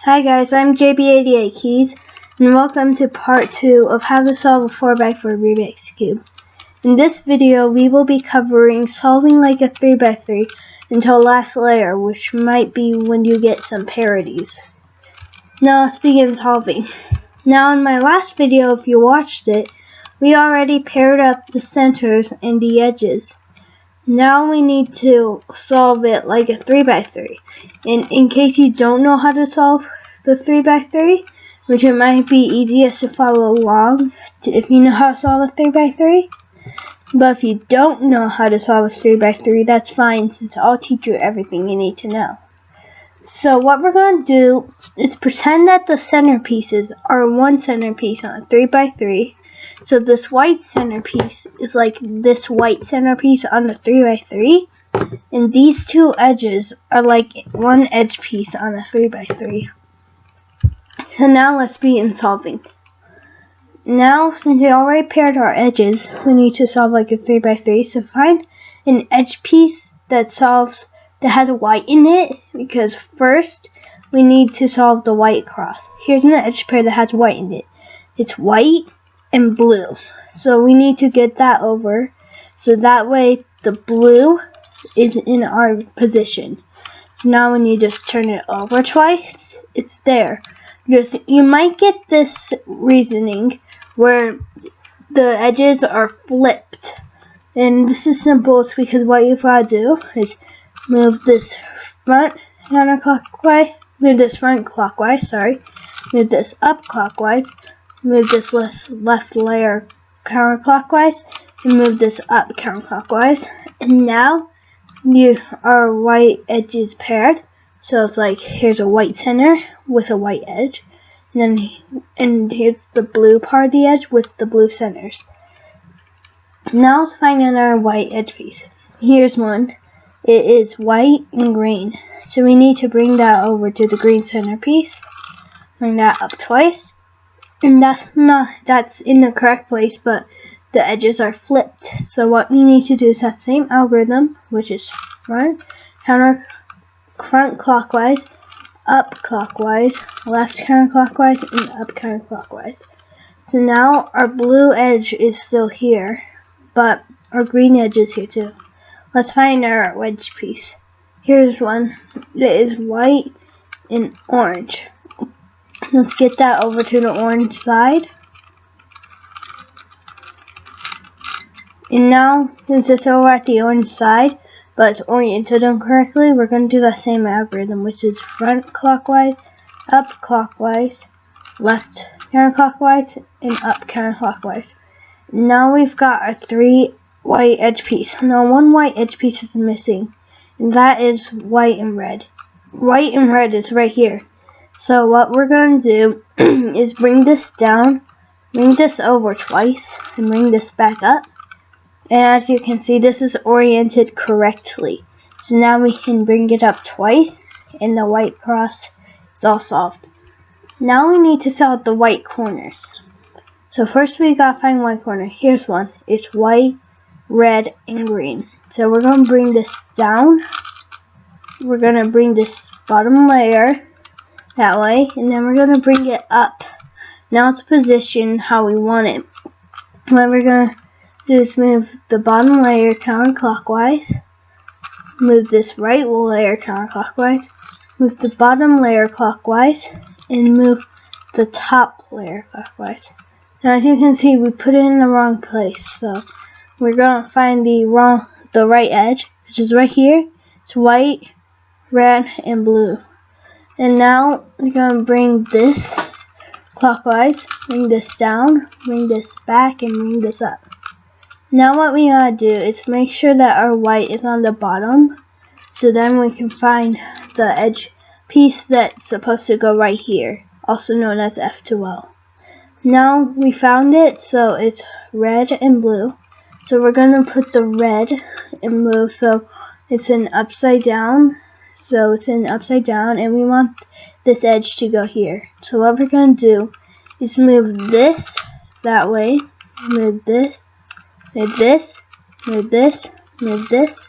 Hi guys, I'm JB88 Keys, and welcome to part 2 of how to solve a 4x4 Rubik's Cube. In this video, we will be covering solving like a 3x3 until last layer, which might be when you get some parities. Now let's begin solving. Now in my last video, if you watched it, we already paired up the centers and the edges. Now we need to solve it like a 3x3. And in case you don't know how to solve the 3x3, which it might be easiest to follow along if you know how to solve a 3x3. But if you don't know how to solve a 3x3, that's fine, since I'll teach you everything you need to know. So what we're going to do is pretend that the centerpieces are one centerpiece on a 3x3. So this white centerpiece is like this white centerpiece on the 3x3. And these two edges are like one edge piece on a 3x3. So now let's begin solving. Now, since we already paired our edges, we need to solve like a 3x3. So find an edge piece that has white in it, because first we need to solve the white cross. Here's an edge pair that has white in it. It's white and blue. So we need to get that over, so that way the blue is in our position. So now when you just turn it over twice, it's there. Because you might get this reasoning where the edges are flipped. And this is simple. It's because what you've got to do is move this front counterclockwise, move this front clockwise, move this up clockwise, move this left layer counterclockwise, and move this up counterclockwise. And now our white edges paired. So it's like here's a white center with a white edge, and here's the blue part of the edge with the blue centers. Now let's find another white edge piece. Here's one. It is white and green. So we need to bring that over to the green centerpiece. Bring that up twice. And that's in the correct place, but the edges are flipped. So what we need to do is that same algorithm, which is front clockwise, up clockwise, left counterclockwise, and up counterclockwise. So now our blue edge is still here, but our green edge is here too. Let's find our wedge piece. Here's one that is white and orange. Let's get that over to the orange side. And now, since it's over at the orange side, but it's oriented incorrectly, we're going to do the same algorithm, which is front clockwise, up clockwise, left counterclockwise, and up counterclockwise. Now we've got our three white edge piece. Now one white edge piece is missing, and that is white and red. White and red is right here. So what we're going to do is bring this down, bring this over twice, and bring this back up. And as you can see, this is oriented correctly. So now we can bring it up twice, and the white cross is all solved. Now we need to solve the white corners. So first we gotta find white corner. Here's one. It's white, red, and green. So we're gonna bring this down. We're gonna bring this bottom layer that way, and then we're gonna bring it up. Now it's positioned how we want it. What we're gonna do is move the bottom layer counterclockwise, move this right layer counterclockwise, move the bottom layer clockwise, and move the top layer clockwise. Now as you can see, we put it in the wrong place, so we're gonna find the right edge, which is right here. It's white, red, and blue. And now we're gonna bring this clockwise, bring this down, bring this back, and bring this up. Now what we gotta do is make sure that our white is on the bottom, so then we can find the edge piece that's supposed to go right here, also known as F2L. Now we found it, so it's red and blue. So we're gonna put the red and blue, so it's an upside down. So it's an upside down, and we want this edge to go here. So what we're gonna do is move this that way, move this, move this, move this, move this,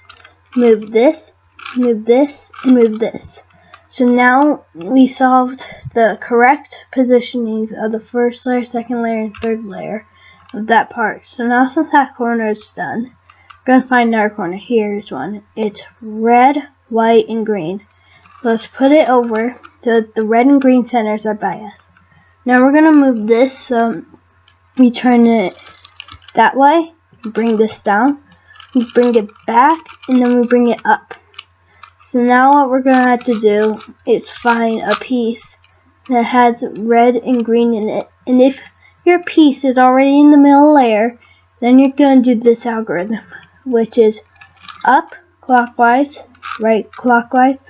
move this, move this, and move this. So now we solved the correct positionings of the first layer, second layer, and third layer of that part. So now since that corner is done, we're going to find our corner. Here's one. It's red, white, and green. Let's put it over so the red and green centers are by us. Now we're going to move this so we turn it that way, bring this down, we bring it back, and then we bring it up. So now what we're going to have to do is find a piece that has red and green in it. And if your piece is already in the middle layer, then you're going to do this algorithm, which is up clockwise, right clockwise,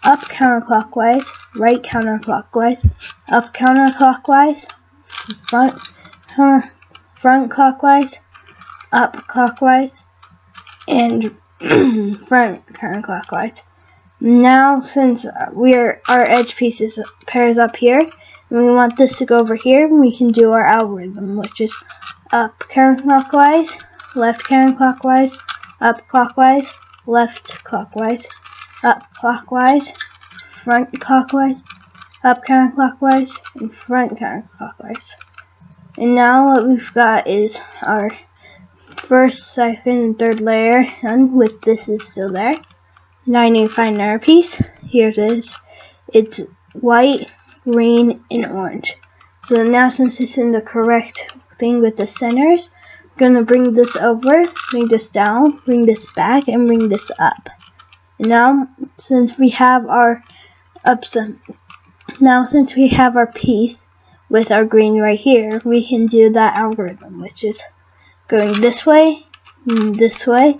up counterclockwise, right counterclockwise, up counterclockwise, front clockwise, up clockwise, and front counterclockwise. Now since our edge pieces pairs up here, and we want this to go over here, we can do our algorithm, which is up counterclockwise, left counterclockwise, up clockwise, left clockwise, up clockwise, front clockwise, up counterclockwise, and front counterclockwise. And now what we've got is our first, second, and third layer done with this is still there. Now I need to find our piece. Here it is. It's white, green, and orange. So now since it's in the correct thing with the centers, I'm going to bring this over, bring this down, bring this back, and bring this up. And now since we have our piece with our green right here, we can do that algorithm, which is going this way, this way,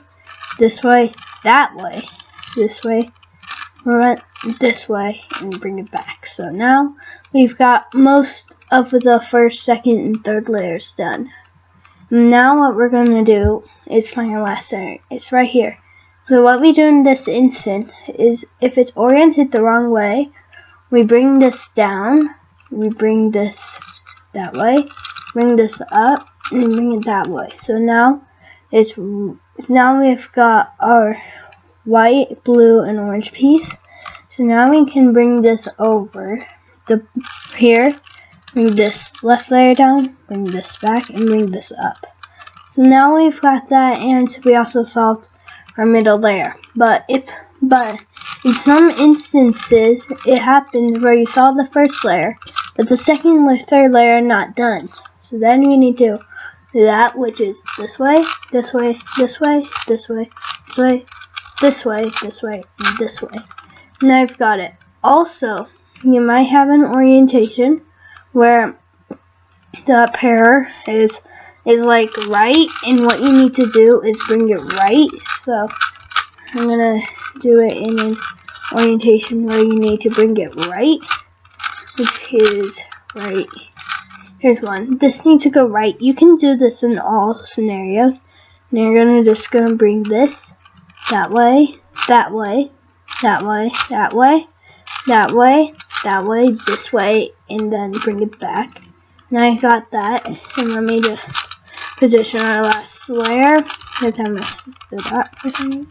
this way, that way, this way, run this way, and bring it back. So now we've got most of the first, second, and third layers done. Now what we're going to do is find our last center. It's right here. So what we do in this instant is if it's oriented the wrong way, we bring this down, we bring this that way, bring this up, and bring it that way. So now we've got our white, blue, and orange piece. So now we can bring this over here, bring this left layer down, bring this back, and bring this up. So now we've got that, and we also solved our middle layer. But in some instances, it happens where you solve the first layer, but the second or third layer are not done. So then you need to do that, which is this way, this way, this way, this way, this way, this way, this way, and this way. Now I've got it. Also, you might have an orientation where the pair is like right, and what you need to do is bring it right. So I'm gonna do it in an orientation where you need to bring it right, which is right. Here's one. This needs to go right. You can do this in all scenarios. And you're just gonna bring this that way, that way, that way, that way, that way, that way, this way, and then bring it back. Now I got that, and let me just position our last layer. Because I messed it up for some reason.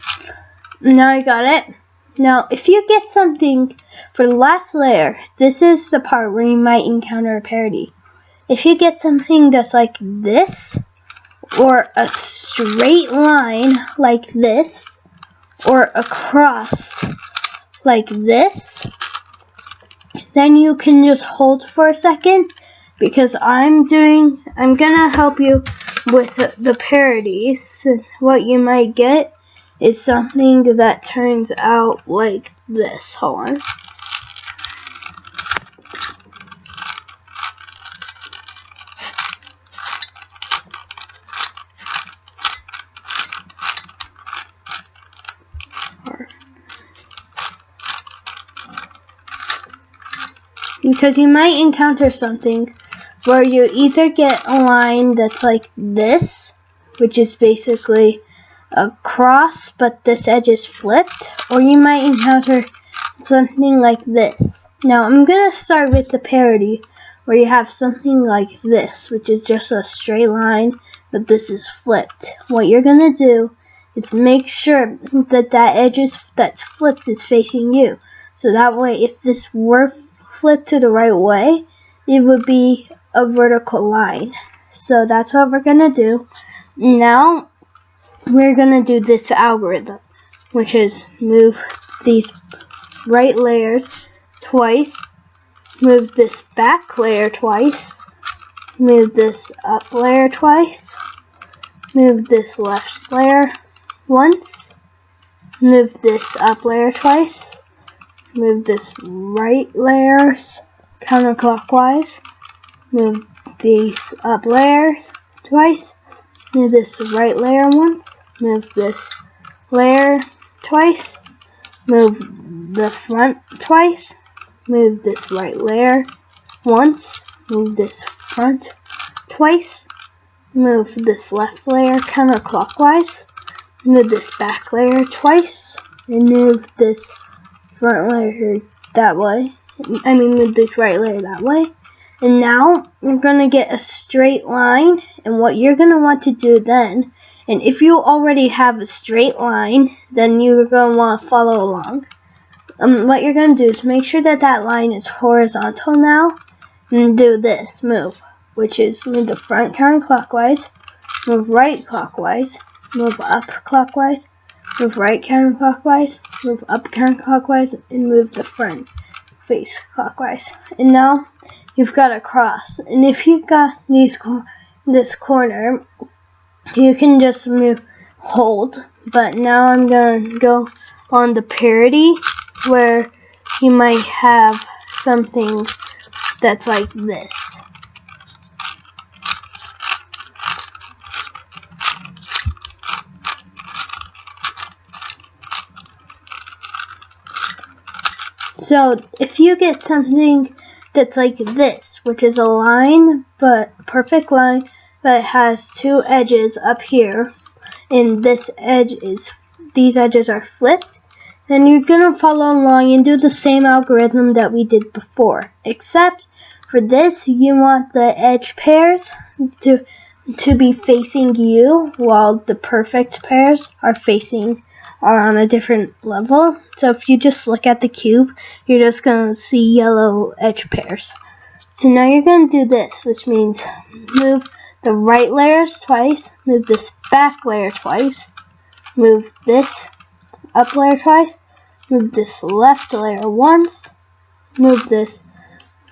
Now I got it. Now, if you get something for the last layer, this is the part where you might encounter a parity. If you get something that's like this, or a straight line like this, or a cross like this, then you can just hold for a second, because I'm gonna help you with the parities. What you might get is something that turns out like this. Hold on. Because you might encounter something where you either get a line that's like this, which is basically a cross, but this edge is flipped, or you might encounter something like this. Now I'm going to start with the parity, where you have something like this, which is just a straight line, but this is flipped. What you're going to do is make sure that that edge that's flipped is facing you. So that way, if this were flip to the right way, it would be a vertical line. So that's what we're going to do. Now we're going to do this algorithm, which is move these right layers twice, move this back layer twice, move this up layer twice, move this left layer once, move this up layer twice, move this right layers counterclockwise, move these up layers twice, move this right layer once, move this layer twice, move the front twice, move this right layer once, move this front twice, move this left layer counterclockwise, move this back layer twice, and move this front layer that way. Move this right layer that way. And now we're going to get a straight line, and what you're going to want to do then, and if you already have a straight line, then you're going to want to follow along. What you're going to do is make sure that that line is horizontal now, and do this move, which is move the front counterclockwise, move right clockwise, move up clockwise, move right counterclockwise, move up counterclockwise, and move the front face clockwise. And now you've got a cross. And if you've got this corner, you can just hold. But now I'm going to go on the parity, where you might have something that's like this. So if you get something that's like this, which is a line, but a perfect line, but it has two edges up here, and these edges are flipped, then you're gonna follow along and do the same algorithm that we did before, except for this you want the edge pairs to be facing you, while the perfect pairs are on a different level. So if you just look at the cube, you're just going to see yellow edge pairs. So now you're going to do this, which means move the right layers twice, move this back layer twice, move this up layer twice, move this left layer once, move this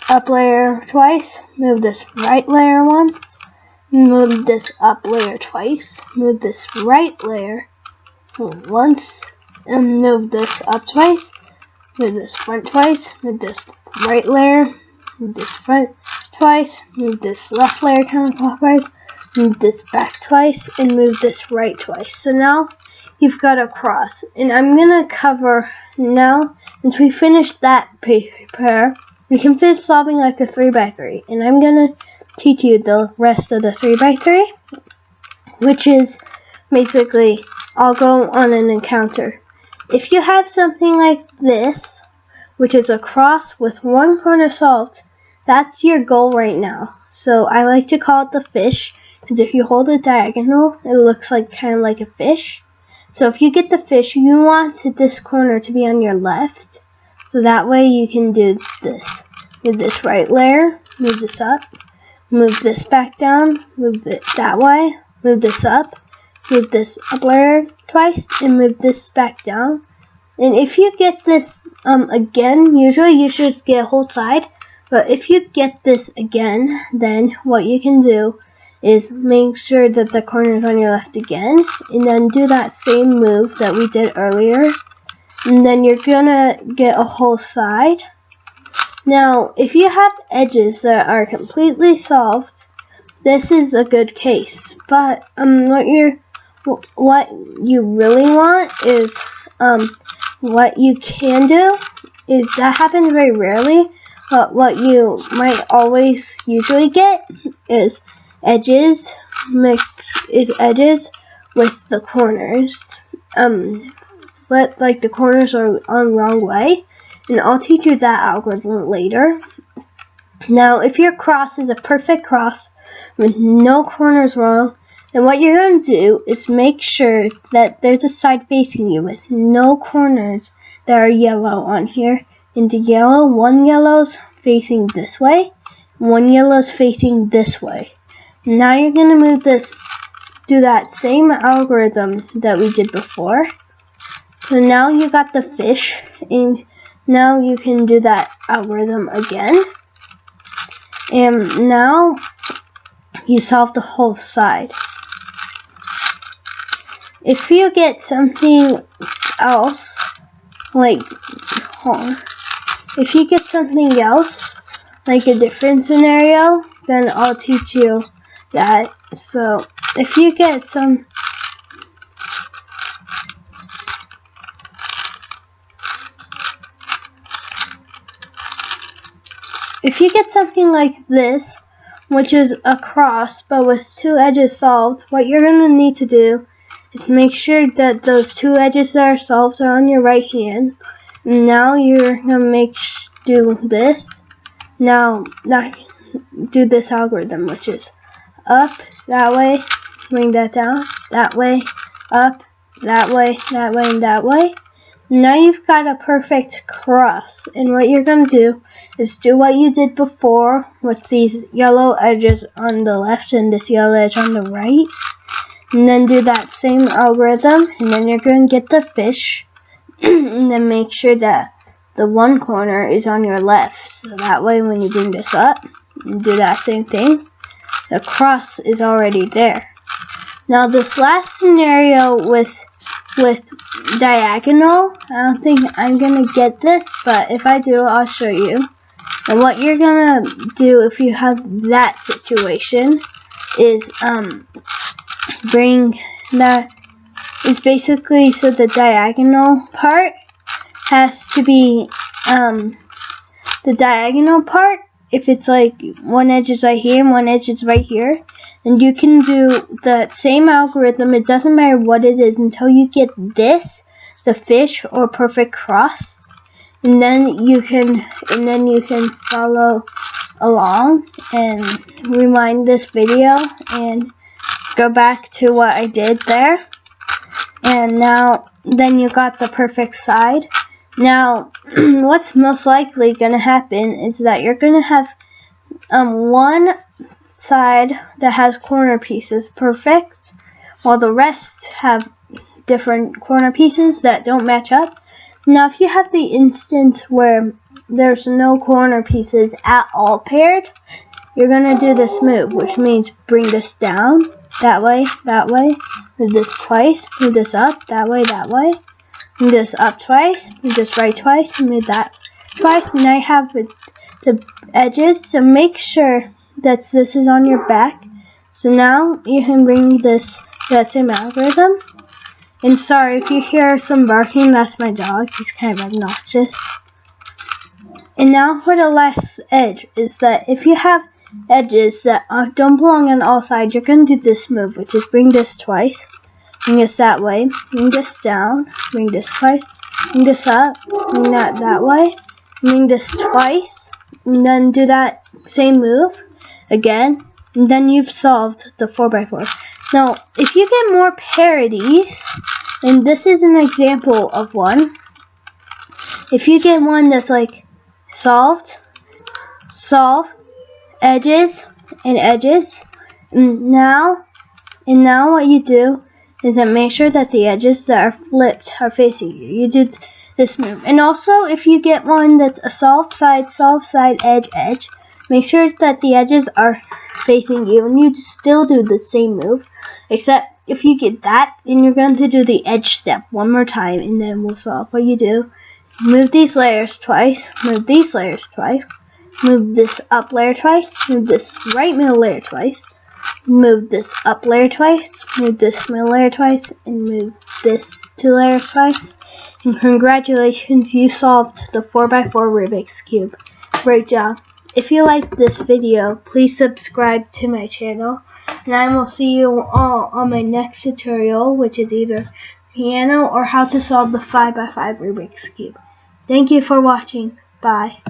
up layer twice, move this right layer once, move this up layer twice, move this right layer once, and move this up twice, move this front twice, move this right layer, move this front twice, move this left layer counterclockwise, move this back twice, and move this right twice. So now you've got a cross, and I'm gonna cover now, once we finish that pair, we can finish solving like a 3x3, and I'm gonna teach you the rest of the 3x3, which is basically, I'll go on an encounter. If you have something like this, which is a cross with one corner solved, that's your goal right now. So I like to call it the fish, because if you hold it diagonal, it looks like kind of like a fish. So if you get the fish, you want this corner to be on your left, so that way you can do this. Move this right layer, move this up, move this back down, move it that way, move this up, move this up layer twice, and move this back down. And if you get this again, usually you should just get a whole side, but if you get this again, then what you can do is make sure that the corner is on your left again, and then do that same move that we did earlier, and then you're gonna get a whole side. Now if you have edges that are completely solved, this is a good case, but what you really want is, what you can do is, that happens very rarely, but what you might always usually get is edges with the corners, but like the corners are on the wrong way, and I'll teach you that algorithm later. Now if your cross is a perfect cross with no corners wrong, then what you're going to do is make sure that there's a side facing you with no corners that are yellow on here. And the one yellow's facing this way, one yellow is facing this way. Now you're going to move this, do that same algorithm that we did before. So now you got the fish, and now you can do that algorithm again. And now you solve the whole side. If you get something else, if you get something else, like a different scenario, then I'll teach you that. So if you get something like this, which is a cross but with two edges solved, what you're going to need to do is make sure that those two edges that are solved are on your right hand. Now you're going to do this. Now do this algorithm, which is up, that way, bring that down, that way, up, that way, and that way. Now you've got a perfect cross, and what you're going to do is do what you did before with these yellow edges on the left and this yellow edge on the right, and then do that same algorithm, and then you're going to get the fish, and then make sure that the one corner is on your left, so that way when you bring this up and do that same thing, the cross is already there. Now this last scenario with diagonal, I don't think I'm gonna get this, but if I do, I'll show you. And what you're gonna do if you have that situation is bring that is basically, so the diagonal part has to be the diagonal part. If it's like one edge is right here and one edge is right here, and you can do that same algorithm. It doesn't matter what it is until you get this, the fish or perfect cross, and then you can follow along and rewind this video and go back to what I did there. And now then you got the perfect side. Now what's most likely going to happen is that you're going to have one side that has corner pieces perfect, while the rest have different corner pieces that don't match up. Now if you have the instance where there's no corner pieces at all paired, you're going to do this move, which means bring this down, that way, move this twice, move this up, that way, move this up twice, move this right twice, move that twice. And now you have the edges, so make sure that this is on your back. So now you can bring that same algorithm. And sorry if you hear some barking, that's my dog, he's kind of obnoxious. And now for the last edge, is that if you have edges that don't belong on all sides, you're going to do this move, which is bring this twice, bring this that way, bring this down, bring this twice, bring this up, bring that way, bring this twice, and then do that same move again, and then you've solved the 4x4. Now, if you get more parities, and this is an example of one, if you get one that's like solved, edges, and edges, and now what you do is that make sure that the edges that are flipped are facing you. You do this move. And also, if you get one that's a solved side, edge, make sure that the edges are facing you, and you still do the same move, except if you get that, then you're going to do the edge step one more time, and then we'll solve. What you do is move these layers twice, move these layers twice, move this up layer twice, move this right middle layer twice, move this up layer twice, move this middle layer twice, and move this 2 layers twice. And congratulations, you solved the 4x4 Rubik's Cube. Great job. If you liked this video, please subscribe to my channel, and I will see you all on my next tutorial, which is either piano or how to solve the 5x5 Rubik's Cube. Thank you for watching. Bye.